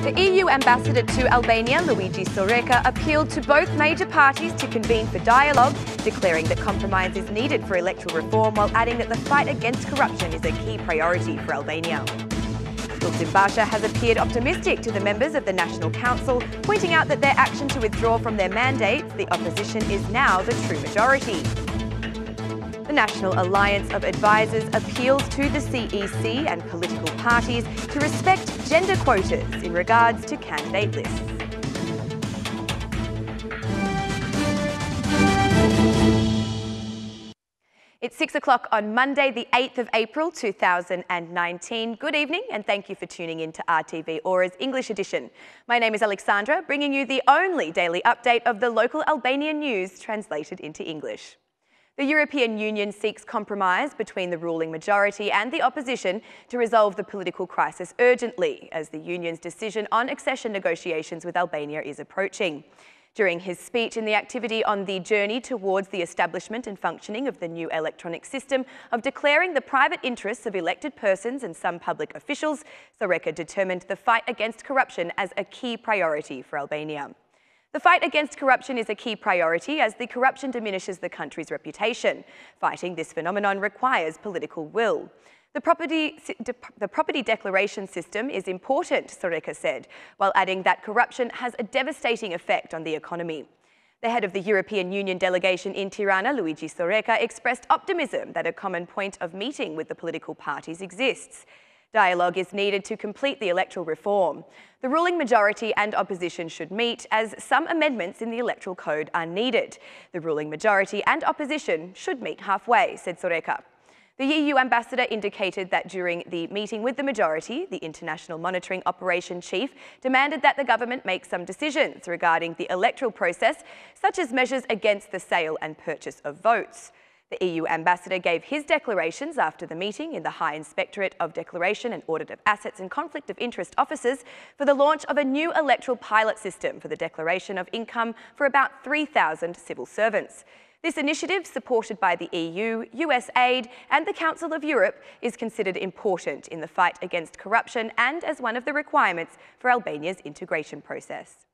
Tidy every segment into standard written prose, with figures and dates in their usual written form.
The EU ambassador to Albania, Luigi Soreca, appealed to both major parties to convene for dialogue, declaring that compromise is needed for electoral reform while adding that the fight against corruption is a key priority for Albania. Lulzim Basha has appeared optimistic to the members of the National Council, pointing out that their action to withdraw from their mandates, the opposition is now the true majority. The National Alliance of Advisors appeals to the CEC and political parties to respect gender quotas in regards to candidate lists. It's 6 o'clock on Monday, the 8th of April 2019. Good evening and thank you for tuning in to RTV Ora's English edition. My name is Alexandra, bringing you the only daily update of the local Albanian news translated into English. The European Union seeks compromise between the ruling majority and the opposition to resolve the political crisis urgently, as the Union's decision on accession negotiations with Albania is approaching. During his speech in the activity on the journey towards the establishment and functioning of the new electronic system of declaring the private interests of elected persons and some public officials, Soreca determined the fight against corruption as a key priority for Albania. The fight against corruption is a key priority as the corruption diminishes the country's reputation. Fighting this phenomenon requires political will. The property declaration system is important, Soreca said, while adding that corruption has a devastating effect on the economy. The head of the European Union delegation in Tirana, Luigi Soreca, expressed optimism that a common point of meeting with the political parties exists. Dialogue is needed to complete the electoral reform. The ruling majority and opposition should meet, as some amendments in the electoral code are needed. The ruling majority and opposition should meet halfway, said Soreca. The EU ambassador indicated that during the meeting with the majority, the International Monitoring Operation Chief demanded that the government make some decisions regarding the electoral process, such as measures against the sale and purchase of votes. The EU ambassador gave his declarations after the meeting in the High Inspectorate of Declaration and Audit of Assets and Conflict of Interest offices for the launch of a new electoral pilot system for the declaration of income for about 3,000 civil servants. This initiative, supported by the EU, US aid and the Council of Europe, is considered important in the fight against corruption and as one of the requirements for Albania's integration process.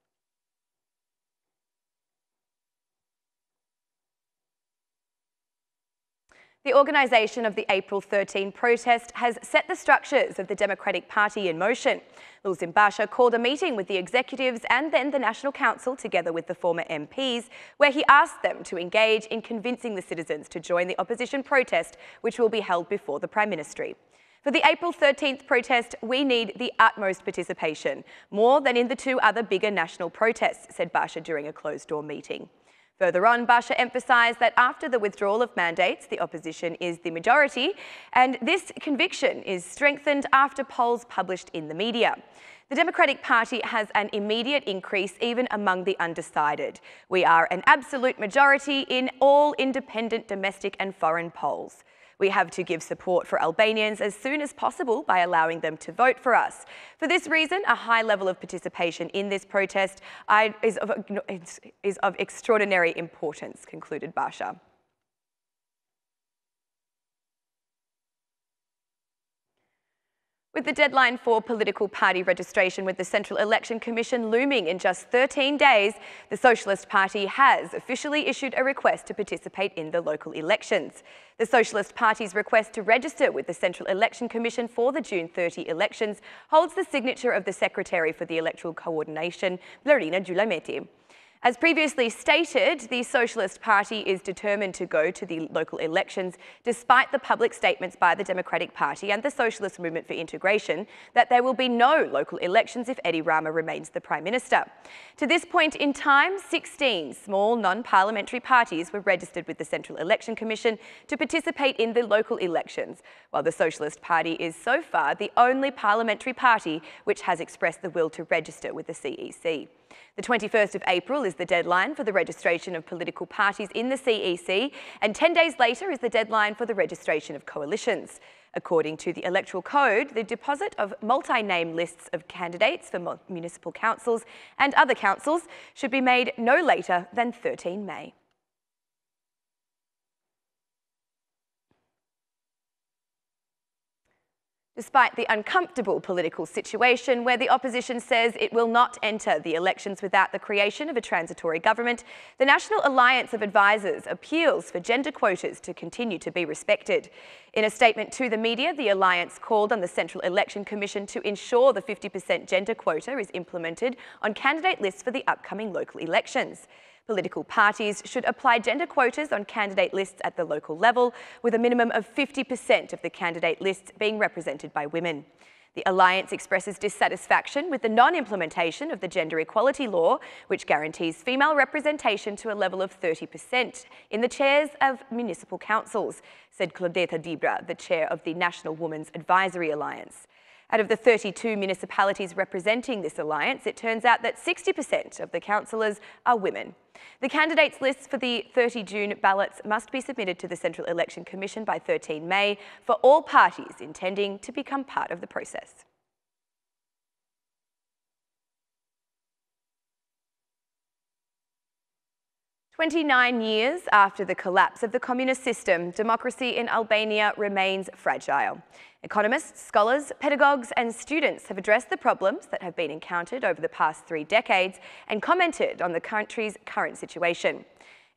The organisation of the April 13 protest has set the structures of the Democratic Party in motion. Lulzim Basha called a meeting with the executives and then the National Council together with the former MPs, where he asked them to engage in convincing the citizens to join the opposition protest, which will be held before the Prime Ministry. For the April 13th protest, we need the utmost participation, more than in the two other bigger national protests, said Basha during a closed-door meeting. Further on, Basha emphasised that after the withdrawal of mandates, the opposition is the majority, and this conviction is strengthened after polls published in the media. The Democratic Party has an immediate increase even among the undecided. We are an absolute majority in all independent domestic and foreign polls. We have to give support for Albanians as soon as possible by allowing them to vote for us. For this reason, a high level of participation in this protest is of extraordinary importance, concluded Basha. With the deadline for political party registration with the Central Election Commission looming in just 13 days, the Socialist Party has officially issued a request to participate in the local elections. The Socialist Party's request to register with the Central Election Commission for the June 30 elections holds the signature of the Secretary for the Electoral Coordination, Tirana University. As previously stated, the Socialist Party is determined to go to the local elections despite the public statements by the Democratic Party and the Socialist Movement for Integration that there will be no local elections if Edi Rama remains the Prime Minister. To this point in time, 16 small non-parliamentary parties were registered with the Central Election Commission to participate in the local elections, while the Socialist Party is so far the only parliamentary party which has expressed the will to register with the CEC. The 21st of April is the deadline for the registration of political parties in the CEC, and 10 days later is the deadline for the registration of coalitions. According to the Electoral Code, the deposit of multi-name lists of candidates for municipal councils and other councils should be made no later than 13 May. Despite the uncomfortable political situation where the opposition says it will not enter the elections without the creation of a transitory government, the National Alliance of Advisers appeals for gender quotas to continue to be respected. In a statement to the media, the Alliance called on the Central Election Commission to ensure the 50% gender quota is implemented on candidate lists for the upcoming local elections. Political parties should apply gender quotas on candidate lists at the local level, with a minimum of 50% of the candidate lists being represented by women. The Alliance expresses dissatisfaction with the non-implementation of the gender equality law, which guarantees female representation to a level of 30% in the chairs of municipal councils, said Claudeta Dibra, the chair of the National Women's Advisory Alliance. Out of the 32 municipalities representing this alliance, it turns out that 60% of the councillors are women. The candidates' lists for the 30 June ballots must be submitted to the Central Election Commission by 13 May for all parties intending to become part of the process. "29 years after the collapse of the communist system, democracy in Albania remains fragile. Economists, scholars, pedagogues and students have addressed the problems that have been encountered over the past 3 decades and commented on the country's current situation.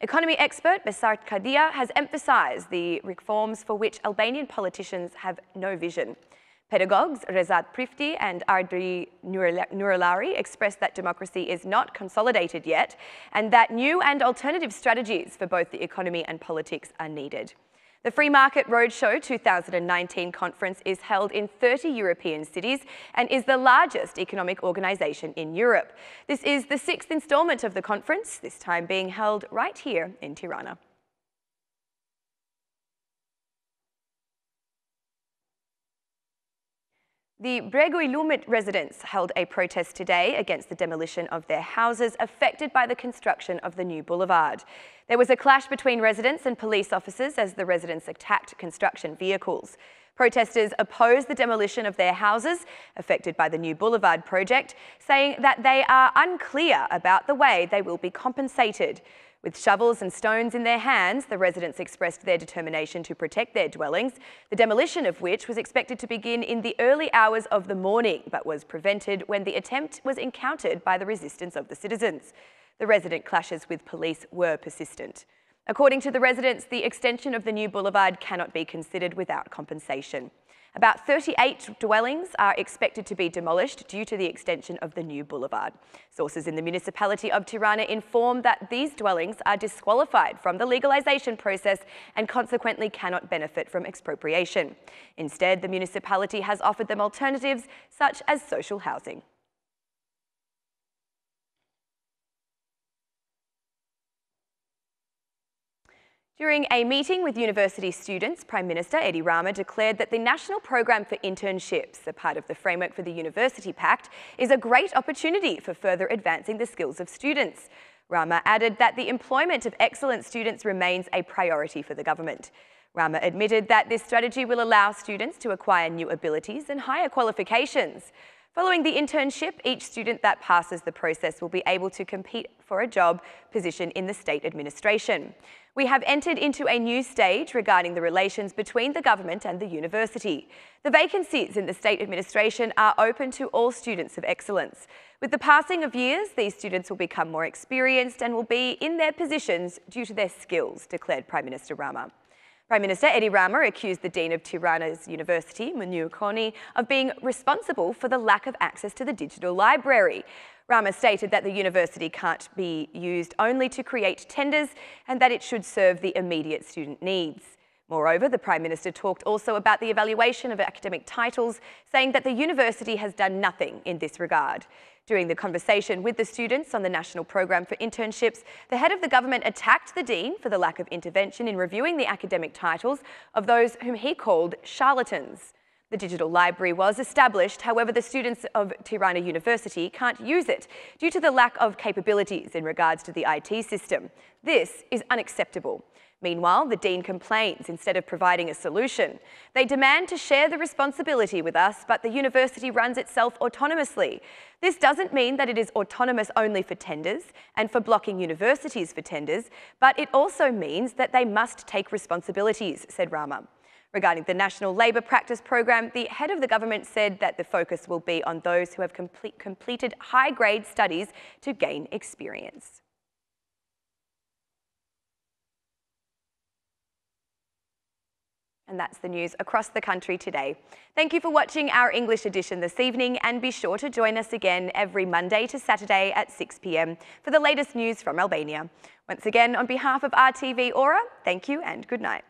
Economy expert Besart Kadia has emphasised the reforms for which Albanian politicians have no vision. Pedagogues Rezat Prifti and Ardri Nuralari expressed that democracy is not consolidated yet and that new and alternative strategies for both the economy and politics are needed. The Free Market Roadshow 2019 conference is held in 30 European cities and is the largest economic organisation in Europe. This is the 6th instalment of the conference, this time being held right here in Tirana. The Bregoilumit residents held a protest today against the demolition of their houses affected by the construction of the new boulevard. There was a clash between residents and police officers as the residents attacked construction vehicles. Protesters opposed the demolition of their houses affected by the new boulevard project, saying that they are unclear about the way they will be compensated. With shovels and stones in their hands, the residents expressed their determination to protect their dwellings, the demolition of which was expected to begin in the early hours of the morning, but was prevented when the attempt was encountered by the resistance of the citizens. The resident clashes with police were persistent. According to the residents, the extension of the new boulevard cannot be considered without compensation. About 38 dwellings are expected to be demolished due to the extension of the new boulevard. Sources in the municipality of Tirana inform that these dwellings are disqualified from the legalisation process and consequently cannot benefit from expropriation. Instead, the municipality has offered them alternatives such as social housing. During a meeting with university students, Prime Minister Edi Rama declared that the National Programme for Internships, a part of the framework for the University Pact, is a great opportunity for further advancing the skills of students. Rama added that the employment of excellent students remains a priority for the government. Rama admitted that this strategy will allow students to acquire new abilities and higher qualifications. Following the internship, each student that passes the process will be able to compete for a job position in the state administration. We have entered into a new stage regarding the relations between the government and the university. The vacancies in the state administration are open to all students of excellence. With the passing of years, these students will become more experienced and will be in their positions due to their skills, declared Prime Minister Rama. Prime Minister Edi Rama accused the Dean of Tirana University, Munir Koni, of being responsible for the lack of access to the digital library. Rama stated that the university can't be used only to create tenders and that it should serve the immediate student needs. Moreover, the Prime Minister talked also about the evaluation of academic titles, saying that the university has done nothing in this regard. During the conversation with the students on the National Programme for Internships, the head of the government attacked the Dean for the lack of intervention in reviewing the academic titles of those whom he called charlatans. The digital library was established, however, the students of Tirana University can't use it due to the lack of capabilities in regards to the IT system. This is unacceptable. Meanwhile, the Dean complains instead of providing a solution. They demand to share the responsibility with us, but the university runs itself autonomously. This doesn't mean that it is autonomous only for tenders and for blocking universities for tenders, but it also means that they must take responsibilities, said Rama. Regarding the National Labour Practice Program, the head of the government said that the focus will be on those who have completed high-grade studies to gain experience. And that's the news across the country today. Thank you for watching our English edition this evening, and be sure to join us again every Monday to Saturday at 6 p.m. for the latest news from Albania. Once again, on behalf of RTV Ora, thank you and good night.